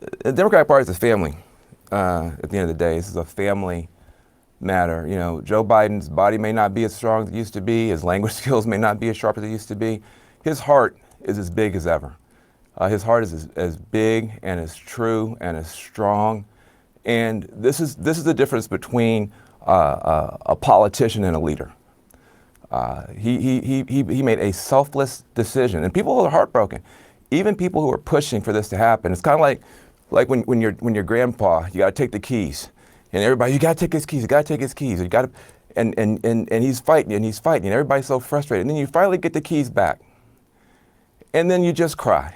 The Democratic Party is a family. At the end of the day, this is a family matter. You know, Joe Biden's body may not be as strong as it used to be. His language skills may not be as sharp as it used to be. His heart is as big as ever. His heart is as big and as true and as strong. And this is the difference between a politician and a leader. He made a selfless decision, and people are heartbroken. Even people who are pushing for this to happen. It's kind of like when your grandpa, you got to take the keys, and everybody, you got to take his keys, you got to take his keys, you got to, and he's fighting and he's fighting, and everybody's so frustrated, and then you finally get the keys back, and then you just cry.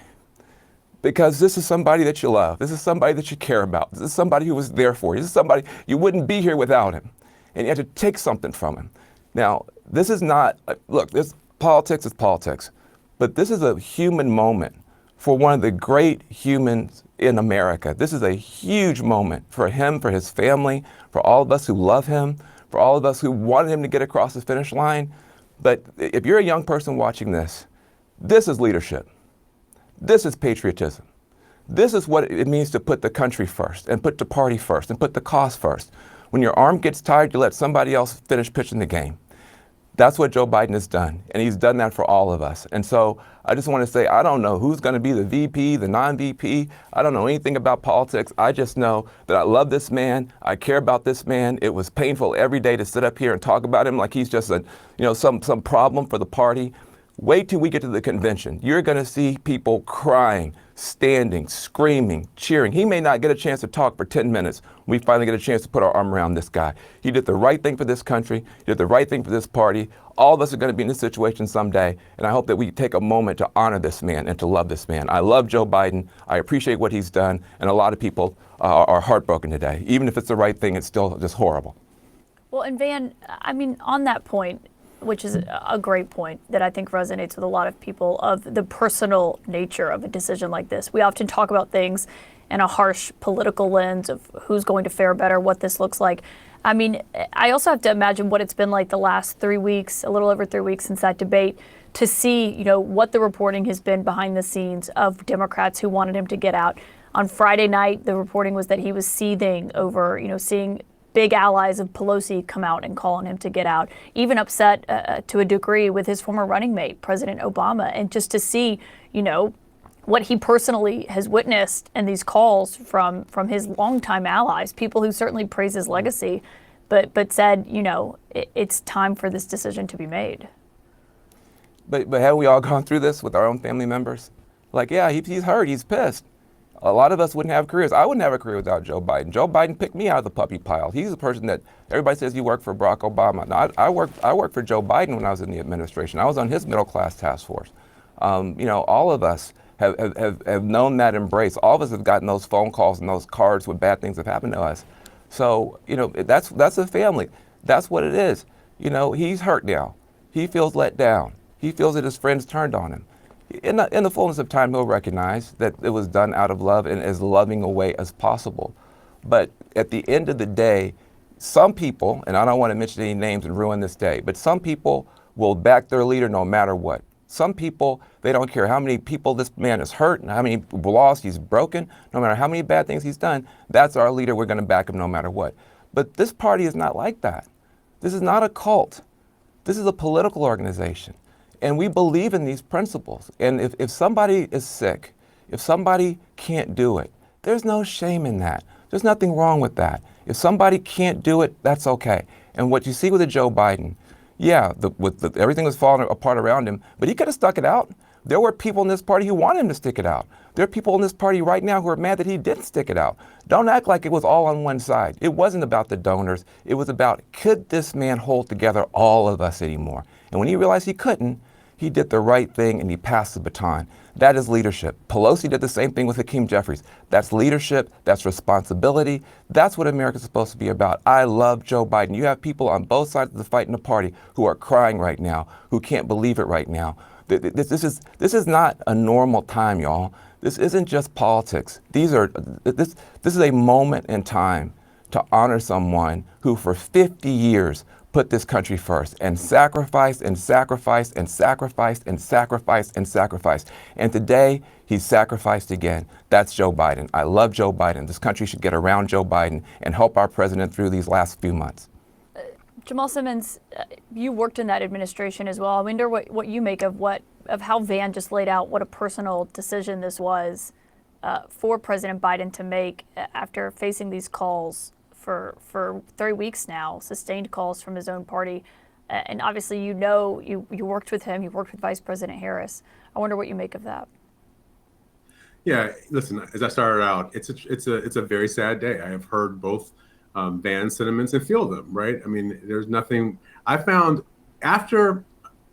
Because this is somebody that you love. This is somebody that you care about. This is somebody who was there for you. This is somebody you wouldn't be here without him. And you had to take something from him. Now, this is not, look, this politics is politics, but this is a human moment for one of the great humans in America. This is a huge moment for him, for his family, for all of us who love him, for all of us who wanted him to get across the finish line. But if you're a young person watching this is leadership. This is patriotism. This is what it means to put the country first and put the party first and put the cause first. When your arm gets tired, you let somebody else finish pitching the game. That's what Joe Biden has done, and he's done that for all of us. And so I just want to say, I don't know who's going to be the VP, the non-VP. I don't know anything about politics. I just know that I love this man. I care about this man. It was painful every day to sit up here and talk about him like he's just some problem for the party. Wait till we get to the convention. You're going to see people crying, standing, screaming, cheering. He may not get a chance to talk for 10 minutes. We finally get a chance to put our arm around this guy. He did the right thing for this country. He did the right thing for this party. All of us are going to be in this situation someday, and I hope that we take a moment to honor this man and to love this man. I love Joe Biden. I appreciate what he's done, and a lot of people are heartbroken today. Even if it's the right thing, it's still just horrible. Well, and Van, I mean, on that point, which is a great point that I think resonates with a lot of people, of the personal nature of a decision like this. We often talk about things in a harsh political lens of who's going to fare better, what this looks like. I mean, I also have to imagine what it's been like the last 3 weeks, a little over 3 weeks since that debate, to see, you know, what the reporting has been behind the scenes of Democrats who wanted him to get out. On Friday night, the reporting was that he was seething over, you know, seeing big allies of Pelosi come out and call on him to get out, even upset to a degree with his former running mate, President Obama. And just to see, you know, what he personally has witnessed and these calls from his longtime allies, people who certainly praise his legacy, but said, you know, it's time for this decision to be made. But have we all gone through this with our own family members? Like, yeah, he's hurt, he's pissed. A lot of us wouldn't have careers. I wouldn't have a career without Joe Biden. Joe Biden picked me out of the puppy pile. He's the person that everybody says you work for Barack Obama. No, I worked for Joe Biden when I was in the administration. I was on his middle class task force. You know, all of us have known that embrace. All of us have gotten those phone calls and those cards when bad things have happened to us. So, you know, that's a family. That's what it is. You know, he's hurt now. He feels let down. He feels that his friends turned on him. In the fullness of time, he'll recognize that it was done out of love and as loving a way as possible. But at the end of the day, some people, and I don't want to mention any names and ruin this day, but some people will back their leader no matter what. Some people, they don't care how many people this man has hurt and how many laws he's broken, no matter how many bad things he's done, that's our leader, we're going to back him no matter what. But this party is not like that. This is not a cult. This is a political organization. And we believe in these principles. And if somebody is sick, if somebody can't do it, there's no shame in that. There's nothing wrong with that. If somebody can't do it, that's okay. And what you see with a Joe Biden, yeah, everything was falling apart around him, but he could have stuck it out. There were people in this party who wanted him to stick it out. There are people in this party right now who are mad that he didn't stick it out. Don't act like it was all on one side. It wasn't about the donors. It was about, could this man hold together all of us anymore? And when he realized he couldn't, he did the right thing and he passed the baton. That is leadership. Pelosi did the same thing with Hakeem Jeffries. That's leadership. That's responsibility. That's what America's supposed to be about. I love Joe Biden. You have people on both sides of the fight in the party who are crying right now, who can't believe it right now. This is not a normal time, y'all. This isn't just politics. This is a moment in time to honor someone who for 50 years put this country first and sacrificed and sacrificed and sacrificed and sacrificed and sacrificed. And today, he's sacrificed again. That's Joe Biden. I love Joe Biden. This country should get around Joe Biden and help our president through these last few months. Jamal Simmons, you worked in that administration as well. I wonder what you make of how Van just laid out what a personal decision this was for President Biden to make after facing these calls for 3 weeks now, sustained calls from his own party. And obviously, you worked with him, you worked with Vice President Harris. I wonder what you make of that. Yeah, listen, as I started out, it's a very sad day. I have heard both Van's sentiments and feel them, right? I mean, there's nothing I found after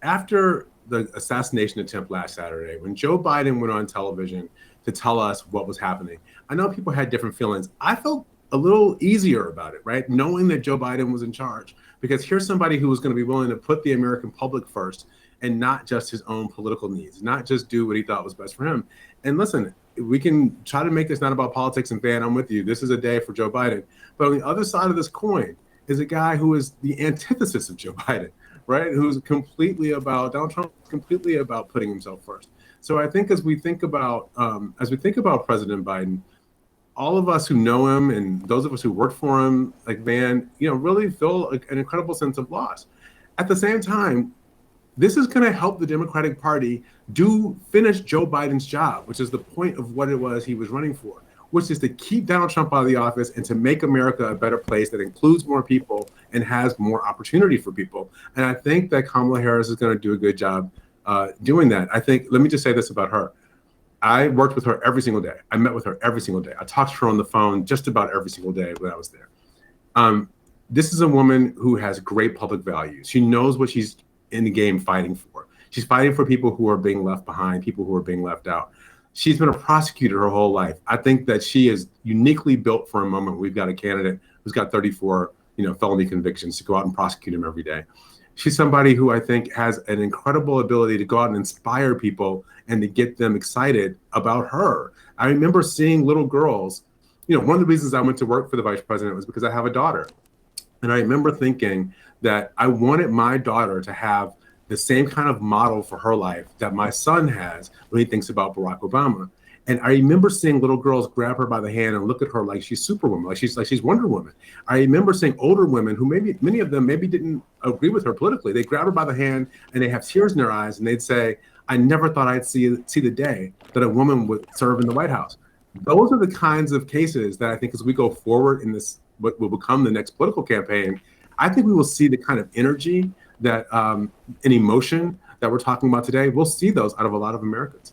the assassination attempt last Saturday, when Joe Biden went on television to tell us what was happening. I know people had different feelings. I felt a little easier about it, right? Knowing that Joe Biden was in charge, because here's somebody who was going to be willing to put the American public first and not just his own political needs, not just do what he thought was best for him. And listen, we can try to make this not about politics, and Van, I'm with you. This is a day for Joe Biden. But on the other side of this coin is a guy who is the antithesis of Joe Biden, right? Who's completely about Donald Trump, completely about putting himself first. So I think as we think about President Biden, all of us who know him and those of us who worked for him, like Van, really feel an incredible sense of loss. At the same time, this is going to help the Democratic Party finish Joe Biden's job, which is the point of what it was he was running for, which is to keep Donald Trump out of the office and to make America a better place that includes more people and has more opportunity for people. And I think that Kamala Harris is going to do a good job doing that. Let me just say this about her. I worked with her every single day. I met with her every single day. I talked to her on the phone just about every single day when I was there. This is a woman who has great public values. She knows what she's in the game fighting for. She's fighting for people who are being left behind, people who are being left out. She's been a prosecutor her whole life. I think that she is uniquely built for a moment. We've got a candidate who's got 34, felony convictions to go out and prosecute him every day. She's somebody who I think has an incredible ability to go out and inspire people and to get them excited about her. I remember seeing little girls, one of the reasons I went to work for the vice president was because I have a daughter. And I remember thinking that I wanted my daughter to have the same kind of model for her life that my son has when he thinks about Barack Obama. And I remember seeing little girls grab her by the hand and look at her like she's Superwoman, like she's Wonder Woman. I remember seeing older women who many of them didn't agree with her politically. They grab her by the hand and they have tears in their eyes and they'd say, "I never thought I'd see the day that a woman would serve in the White House." Those are the kinds of cases that I think as we go forward in this, what will become the next political campaign, I think we will see the kind of energy that and emotion that we're talking about today. We'll see those out of a lot of Americans.